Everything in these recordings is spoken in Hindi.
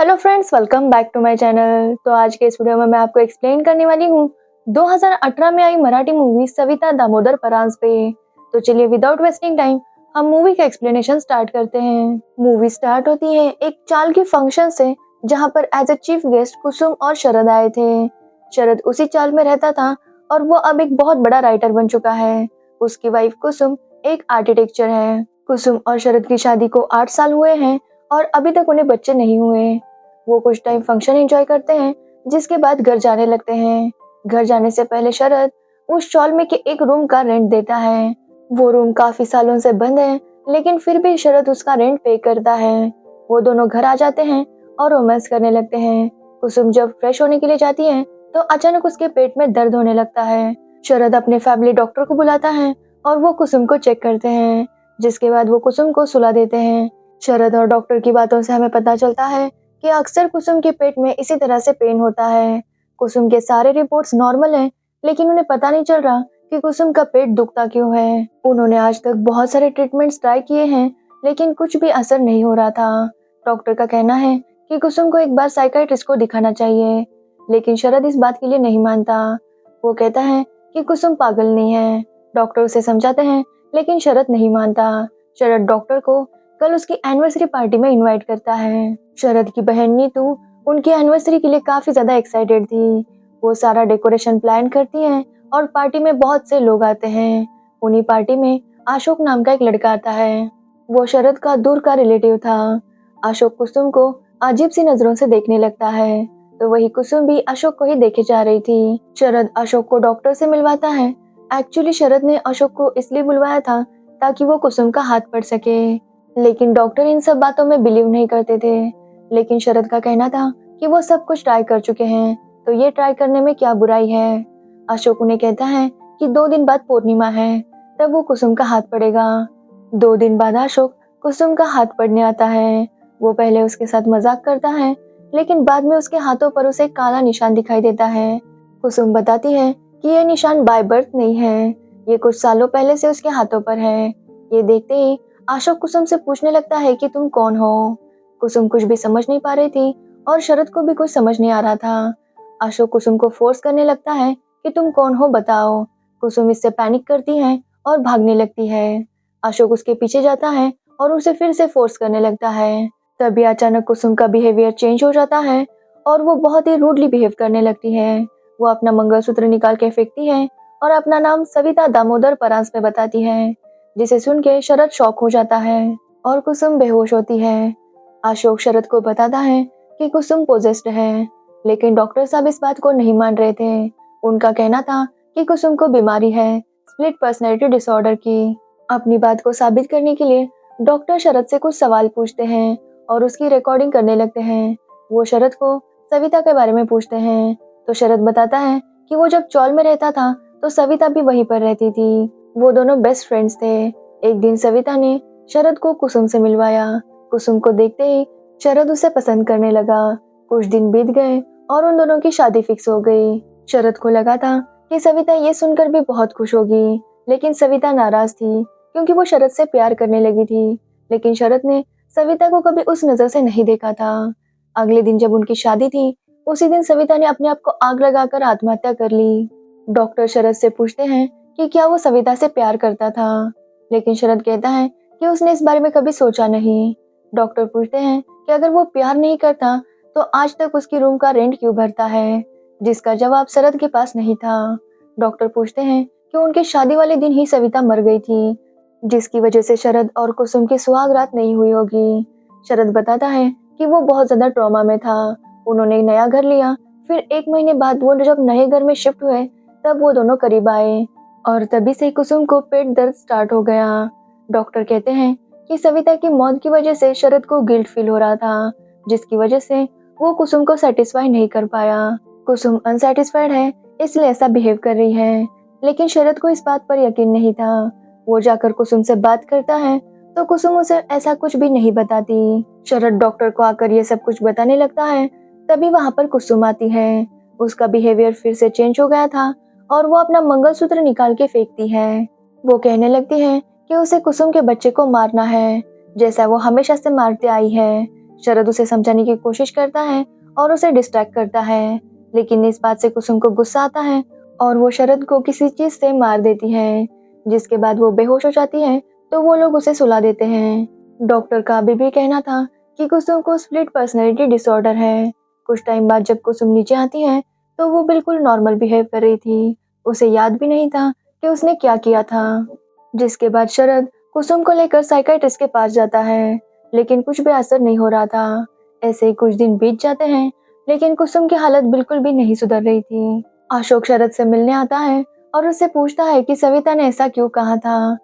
Hello friends, welcome back to my channel. तो आज के इस वीडियो में मैं आपको एक्सप्लेन करने वाली हूँ 2018 में आई मराठी मूवी सविता दामोदर परांज पे। तो चलिए विदाउट वेस्टिंग टाइम हम मूवी का एक्सप्लेनेशन स्टार्ट करते हैं। मूवी स्टार्ट होती है एक चाल की फंक्शन से, जहाँ पर एज ए चीफ गेस्ट कुसुम और शरद आए थे। शरद उसी चाल में रहता था और वो अब एक बहुत बड़ा राइटर बन चुका है। उसकी वाइफ कुसुम एक आर्किटेक्चर है। कुसुम और शरद की शादी को 8 साल हुए हैं और अभी तक उन्हें बच्चे नहीं हुए। वो कुछ टाइम फंक्शन एंजॉय करते हैं, जिसके बाद घर जाने लगते हैं। घर जाने से पहले शरद उस चॉल में के एक रूम का रेंट देता है। वो रूम काफी सालों से बंद है, लेकिन फिर भी शरद उसका रेंट पे करता है। वो दोनों घर आ जाते हैं और रोमांस करने लगते हैं। कुसुम जब फ्रेश होने के लिए जाती है तो अचानक उसके पेट में दर्द होने लगता है। शरद अपने फैमिली डॉक्टर को बुलाता है और वो कुसुम को चेक करते हैं, जिसके बाद वो कुसुम को सुला देते हैं। शरद और डॉक्टर की बातों से हमें पता चलता है कि अक्सर कुसुम के पेट में इसी तरह से पेन होता है। कुसुम के सारे रिपोर्ट्स नॉर्मल हैं, लेकिन उन्हें पता नहीं चल रहा कि कुसुम का पेट दुखता क्यों है। उन्होंने आज तक बहुत सारे ट्रीटमेंट्स ट्राई किए हैं, लेकिन कुछ भी असर नहीं हो रहा था। डॉक्टर का कहना है कि कुसुम को एक बार साइकाइट्रिस्ट को दिखाना चाहिए, लेकिन शरद इस बात के लिए नहीं मानता। वो कहता है कि कुसुम पागल नहीं है। डॉक्टर उसे समझाते हैं, लेकिन शरद नहीं मानता। शरद डॉक्टर को कल उसकी एनिवर्सरी पार्टी में इनवाइट करता है। शरद की बहन नीतू उनकी एनिवर्सरी के लिए काफी ज्यादा एक्साइटेड थी। वो सारा डेकोरेशन प्लान करती हैं और पार्टी में बहुत से लोग आते हैं। उन्हीं पार्टी में अशोक नाम का एक लड़का आता है। वो शरद का दूर का रिलेटिव था। अशोक कुसुम को अजीब सी नजरों से देखने लगता है, तो वही कुसुम भी अशोक को ही देखे जा रही थी। शरद अशोक को डॉक्टर से मिलवाता है। एक्चुअली शरद ने अशोक को इसलिए बुलवाया था ताकि वो कुसुम का हाथ पढ़ सके, लेकिन डॉक्टर इन सब बातों में बिलीव नहीं करते थे। लेकिन शरद का कहना था कि वो सब कुछ ट्राई कर चुके हैं, तो ये ट्राई करने में क्या बुराई है। अशोक उन्हें कहता है कि 2 दिन बाद पूर्णिमा है, तब वो कुसुम का हाथ पड़ेगा। 2 दिन बाद अशोक कुसुम का हाथ पड़ने आता है। वो पहले उसके साथ मजाक करता है, लेकिन बाद में उसके हाथों पर उसे काला निशान दिखाई देता है। कुसुम बताती है कि यह निशान बाय बर्थ नहीं है, ये कुछ सालों पहले से उसके हाथों पर है। ये देखते ही अशोक कुसुम से पूछने लगता है कि तुम कौन हो। कुसुम कुछ भी समझ नहीं पा रही थी और शरद को भी कुछ समझ नहीं आ रहा था। अशोक कुसुम को फोर्स करने लगता है कि तुम कौन हो बताओ। कुसुम इससे पैनिक करती है और भागने लगती है। अशोक उसके पीछे जाता है और उसे फिर से फोर्स करने लगता है। तभी अचानक कुसुम का बिहेवियर चेंज हो जाता है और वो बहुत ही रूडली बिहेव करने लगती है। वो अपना मंगलसूत्र निकाल के फेंकती है और अपना नाम सविता दामोदर परांज में बताती है, जिसे सुन के शरद शॉक हो जाता है और कुसुम बेहोश होती है। अशोक शरद को बताता है कि कुसुम पोजेस्ड है, लेकिन डॉक्टर साहब इस बात को नहीं मान रहे थे। उनका कहना था कि कुसुम को बीमारी है स्प्लिट पर्सनैलिटी डिसऑर्डर की। अपनी बात को साबित करने के लिए डॉक्टर शरद से कुछ सवाल पूछते हैं और उसकी रिकॉर्डिंग करने लगते हैं। वो शरद को सविता के बारे में पूछते हैं, तो शरद बताता है कि वो जब चौल में रहता था तो सविता भी वहीं पर रहती थी। वो दोनों बेस्ट फ्रेंड्स थे। एक दिन सविता ने शरद को कुसुम से मिलवाया। कुसुम को देखते ही शरद उसे पसंद करने लगा। कुछ दिन बीत गए और उन दोनों की शादी फिक्स हो गई। शरद को लगा था कि सविता ये सुनकर भी बहुत खुश होगी, लेकिन सविता नाराज थी क्योंकि वो शरद से प्यार करने लगी थी। लेकिन शरद ने सविता को कभी उस नजर से नहीं देखा था। अगले दिन जब उनकी शादी थी, उसी दिन सविता ने अपने आप को आग लगाकर आत्महत्या कर ली। डॉक्टर शरद से पूछते हैं कि क्या वो सविता से प्यार करता था, लेकिन शरद कहता है कि उसने इस बारे में कभी सोचा नहीं। डॉक्टर पूछते हैं कि अगर वो प्यार नहीं करता तो आज तक उसकी रूम का रेंट क्यों भरता है, जिसका जवाब शरद के पास नहीं था। डॉक्टर पूछते हैं कि उनके शादी वाले दिन ही सविता मर गई थी, जिसकी वजह से शरद और कुसुम की सुहाग रात नहीं हुई होगी। शरद बताता है कि वो बहुत ज्यादा ट्रॉमा में था। उन्होंने एक नया घर लिया, फिर 1 महीने बाद वो जब नए घर में शिफ्ट हुए तब वो दोनों करीब आए और तभी से कुसुम को पेट दर्द स्टार्ट हो गया। डॉक्टर कहते हैं कि सविता की मौत की वजह से शरद को गिल्ट फील हो रहा था, जिसकी वजह से वो कुसुम को सेटिस्फाई नहीं कर पाया। कुसुम अनसेटिस्फाइड है, इसलिए ऐसा बिहेव कर रही है, लेकिन शरद को इस बात पर यकीन नहीं था। वो जाकर कुसुम से बात करता है तो कुसुम उसे ऐसा कुछ भी नहीं बताती। शरद डॉक्टर को आकर ये सब कुछ बताने लगता है। तभी वहां पर कुसुम आती है। उसका बिहेवियर फिर से चेंज हो गया था और वो अपना मंगलसूत्र निकाल के फेंकती है। वो कहने लगती है कि उसे कुसुम के बच्चे को मारना है, जैसा वो हमेशा से मारते आई है। शरद उसे समझाने की कोशिश करता है और उसे डिस्ट्रैक्ट करता है, लेकिन इस बात से कुसुम को गुस्सा आता है और वो शरद को किसी चीज से मार देती है, जिसके बाद वो बेहोश हो जाती है। तो वो लोग उसे सुला देते हैं। डॉक्टर का अभी भी कहना था कि कुसुम को स्प्लिट पर्सनैलिटी डिसऑर्डर है। कुछ टाइम बाद जब कुसुम नीचे आती है तो वो बिल्कुल नॉर्मल बिहेव कर रही थी। उसे याद भी नहीं था कि उसने क्या किया था। जिसके बाद शरद कुसुम को लेकर साइकियाट्रिस्ट के पास जाता है, लेकिन कुछ भी असर नहीं हो रहा था। ऐसे ही कुछ दिन बीत जाते हैं, लेकिन कुसुम की हालत बिल्कुल भी नहीं सुधर रही थी। अशोक शरद से मिलने आता है और उससे पूछता है कि सविता ने ऐसा क्यों कहा था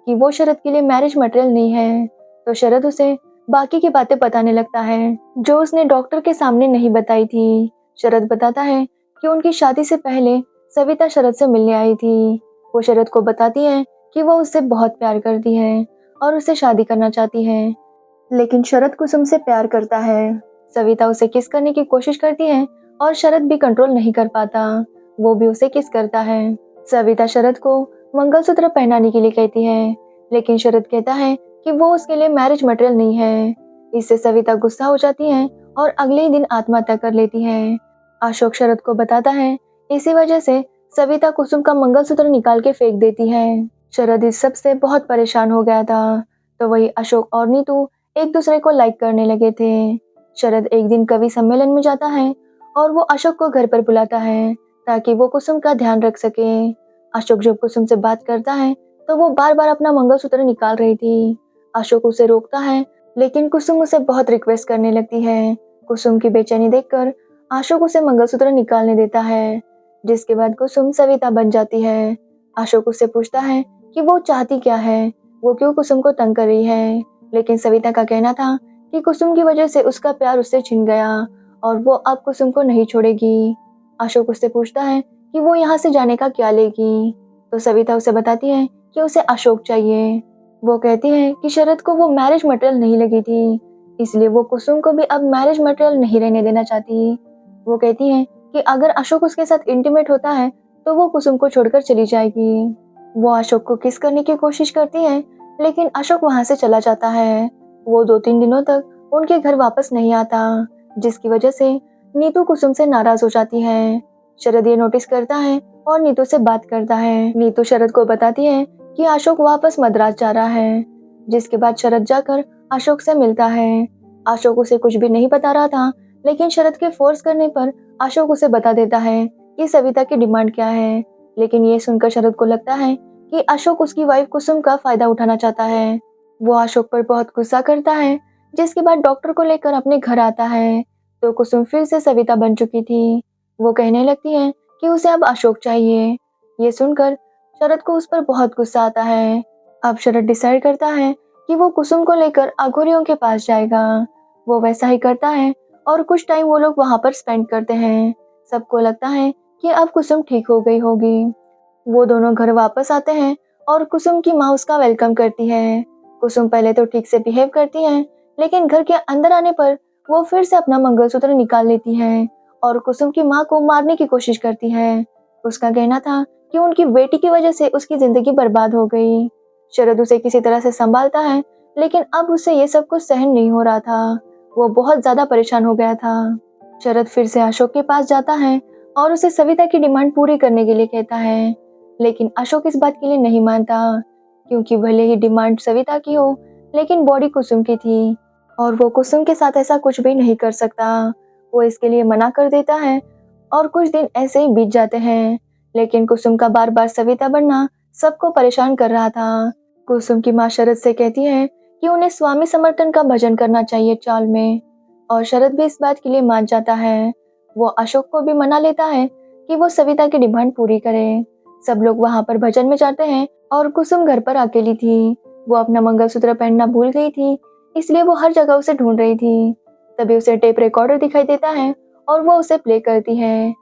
कि वो शरद के लिए मैरिज मटेरियल नहीं है। तो शरद उसे बाकी की बातें बताने लगता है जो उसने डॉक्टर के सामने नहीं बताई थी। शरद बताता है कि उनकी शादी से पहले सविता शरद से मिलने आई थी। वो शरद को बताती है कि वो उससे बहुत प्यार करती है और उससे शादी करना चाहती है, लेकिन शरद कुसुम से प्यार करता है। सविता उसे किस करने की कोशिश करती है और शरद भी कंट्रोल नहीं कर पाता। वो भी उसे किस करता है। सविता शरद को मंगलसूत्र पहनाने के लिए कहती है, लेकिन शरद कहता है कि वो उसके लिए मैरिज मटेरियल नहीं है। इससे सविता गुस्सा हो जाती है और अगले ही दिन आत्महत्या कर लेती है। अशोक शरद को बताता है इसी वजह से सविता कुसुम का मंगलसूत्र निकाल के फेंक देती है। शरद इस सब से बहुत परेशान हो गया था। तो वही अशोक और नीतू एक दूसरे को लाइक करने लगे थे। शरद एक दिन कवि सम्मेलन में जाता है और वो अशोक को घर पर बुलाता है ताकि वो कुसुम का ध्यान रख सके। अशोक जब कुसुम से बात करता है तो वो बार बार अपना मंगलसूत्र निकाल रही थी। अशोक उसे रोकता है, लेकिन कुसुम उसे बहुत रिक्वेस्ट करने लगती है। कुसुम की बेचैनी देखकर अशोक उसे मंगलसूत्र निकालने देता है, जिसके बाद कुसुम सविता बन जाती है। अशोक उससे पूछता है कि वो चाहती क्या है, वो क्यों कुसुम को तंग कर रही है, लेकिन सविता का कहना था कि कुसुम की वजह से उसका प्यार उससे छिन गया और वो अब कुसुम को नहीं छोड़ेगी। अशोक उससे पूछता है कि वो यहाँ से जाने का क्या लेगी। तो सविता उसे बताती है कि उसे अशोक चाहिए। वो कहती है कि शरद को वो मैरिज मटेरियल नहीं लगी थी, इसलिए वो कुसुम को भी अब मैरिज मटेरियल नहीं रहने देना चाहती। वो कहती है कि अगर अशोक उसके साथ इंटीमेट होता है तो वो कुसुम को छोड़कर चली जाएगी। वो अशोक को किस करने की कोशिश करती है, लेकिन अशोक वहां से चला जाता है। वो 2-3 दिनों तक उनके घर वापस नहीं आता, जिसकी वजह से नीतू कुसुम से नाराज हो जाती है। शरद ये नोटिस करता है और नीतू से बात करता है। नीतू शरद को बताती है कि अशोक वापस मद्रास जा रहा है, जिसके बाद शरद जाकर अशोक से मिलता है। अशोक उसे कुछ भी नहीं बता रहा था, लेकिन शरद के फोर्स करने पर अशोक उसे बता देता है कि सविता की डिमांड क्या है। लेकिन ये सुनकर शरद को लगता है कि अशोक उसकी वाइफ कुसुम का फायदा उठाना चाहता है। वो अशोक पर बहुत गुस्सा करता है, जिसके बाद डॉक्टर को लेकर अपने घर आता है। तो कुसुम फिर से सविता बन चुकी थी। वो कहने लगती है कि उसे अब अशोक चाहिए। ये सुनकर शरद को उस पर बहुत गुस्सा आता है। अब शरद डिसाइड करता है कि वो कुसुम को लेकर अघोरियों के पास जाएगा। वो वैसा ही करता है और कुछ टाइम वो लोग वहां पर स्पेंड करते हैं। सबको लगता है कि अब कुसुम ठीक हो गई होगी। वो दोनों घर वापस आते हैं और कुसुम की माँ उसका वेलकम करती है। कुसुम पहले तो ठीक से बिहेव करती है, लेकिन घर के अंदर आने पर वो फिर से अपना मंगलसूत्र निकाल लेती है और कुसुम की माँ को मारने की कोशिश करती है। उसका कहना था कि उनकी बेटी की वजह से उसकी जिंदगी बर्बाद हो गई। शरद उसे किसी तरह से संभालता है, लेकिन अब उसे ये सब कुछ सहन नहीं हो रहा था। वो बहुत ज्यादा परेशान हो गया था। शरद फिर से अशोक के पास जाता है और उसे सविता की डिमांड पूरी करने के लिए कहता है, लेकिन अशोक इस बात के लिए नहीं मानता, क्योंकि भले ही डिमांड सविता की हो, लेकिन बॉडी कुसुम की थी और वो कुसुम के साथ ऐसा कुछ भी नहीं कर सकता। वो इसके लिए मना कर देता है और कुछ दिन ऐसे ही बीत जाते हैं, लेकिन कुसुम का बार बार सविता बनना सबको परेशान कर रहा था। कुसुम की माँ शरद से कहती है कि उन्हें स्वामी समर्थन का भजन करना चाहिए चाल में, और शरद भी इस बात के लिए मान जाता है। वो अशोक को भी मना लेता है कि वो सविता की डिमांड पूरी करे। सब लोग वहां पर भजन में जाते हैं और कुसुम घर पर अकेली थी। वो अपना मंगलसूत्र पहनना भूल गई थी, इसलिए वो हर जगह उसे ढूंढ रही थी। तभी उसे टेप रिकॉर्डर दिखाई देता है और वो उसे प्ले करती है।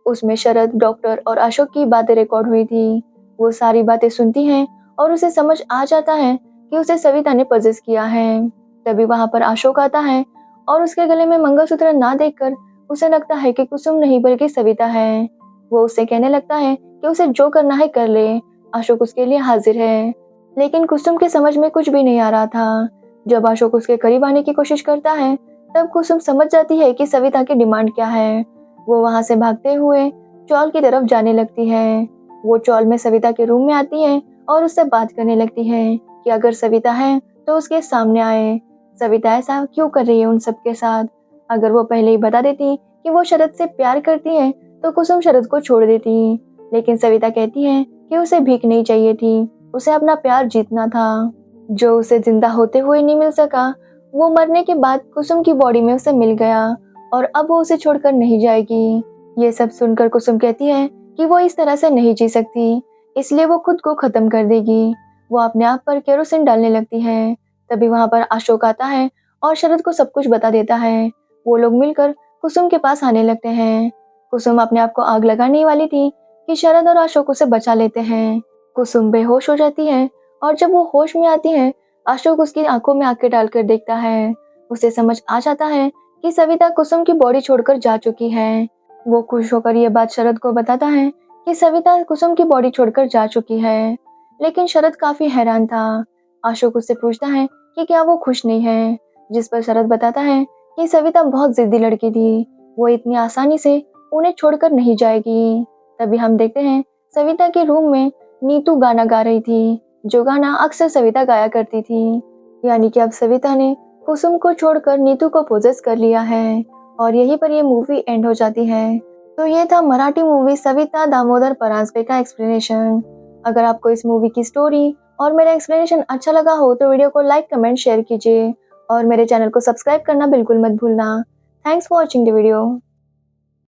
उसमें शरद, डॉक्टर और अशोक की बातें रिकॉर्ड हुई थी। वो सारी बातें सुनती है और उसे समझ आ जाता है कि उसे सविता ने पजेस किया है। तभी वहां पर अशोक आता है और उसके गले में मंगलसूत्र ना देखकर उसे लगता है कि कुसुम नहीं बल्कि सविता है। वो उससे कहने लगता है कि उसे जो करना है कर ले, अशोक उसके लिए हाजिर है। लेकिन कुसुम के समझ में कुछ भी नहीं आ रहा था। जब अशोक उसके करीब आने की कोशिश करता है तब कुसुम समझ जाती है कि सविता की डिमांड क्या है। वो वहाँ से भागते हुए चौल की तरफ जाने लगती है। वो चौल में सविता के रूम में आती है और उससे बात करने लगती है कि अगर सविता है तो उसके सामने आए। सविता ऐसा क्यों कर रही है उन सबके साथ? अगर वो पहले ही बता देती कि वो शरद से प्यार करती है तो कुसुम शरद को छोड़ देती। लेकिन सविता कहती है कि उसे भीख नहीं चाहिए थी, उसे अपना प्यार जीतना था, जो उसे जिंदा होते हुए नहीं मिल सका। वो मरने के बाद कुसुम की बॉडी में उसे मिल गया और अब वो उसे छोड़कर नहीं जाएगी। ये सब सुनकर कुसुम कहती है कि वो इस तरह से नहीं जी सकती, इसलिए वो खुद को खत्म कर देगी। वो अपने आप पर केरोसिन डालने लगती है। तभी वहां पर अशोक आता है और शरद को सब कुछ बता देता है। वो लोग मिलकर कुसुम के पास आने लगते हैं। कुसुम अपने आप को आग लगाने वाली थी कि शरद और अशोक उसे बचा लेते हैं। कुसुम बेहोश हो जाती है और जब वो होश में आती है, अशोक उसकी आंखों में आंखें डालकर देखता है। उसे समझ आ जाता है कि सविता कुसुम की बॉडी छोड़कर जा चुकी है। वो खुश होकर ये बात शरद को बताता है कि सविता कुसुम की बॉडी छोड़कर जा चुकी है। लेकिन शरद काफी हैरान था। अशोक उससे पूछता है कि क्या वो खुश नहीं है, जिस पर शरद बताता है कि सविता बहुत जिद्दी लड़की थी, वो इतनी आसानी से उन्हें छोड़कर नहीं जाएगी। तभी हम देखते हैं सविता के रूम में नीतू गाना गा रही थी, जो गाना अक्सर सविता गाया करती थी। यानी कि अब सविता ने कुसुम को छोड़कर नीतू को पोजेस कर लिया है और यहीं पर ये मूवी एंड हो जाती है। तो ये था मराठी मूवी सविता दामोदर परांजपे का एक्सप्लेनेशन। अगर आपको इस मूवी की स्टोरी और मेरा एक्सप्लेनेशन अच्छा लगा हो तो वीडियो को लाइक, कमेंट, शेयर कीजिए और मेरे चैनल को सब्सक्राइब करना बिल्कुल मत भूलना। Thanks for watching the video.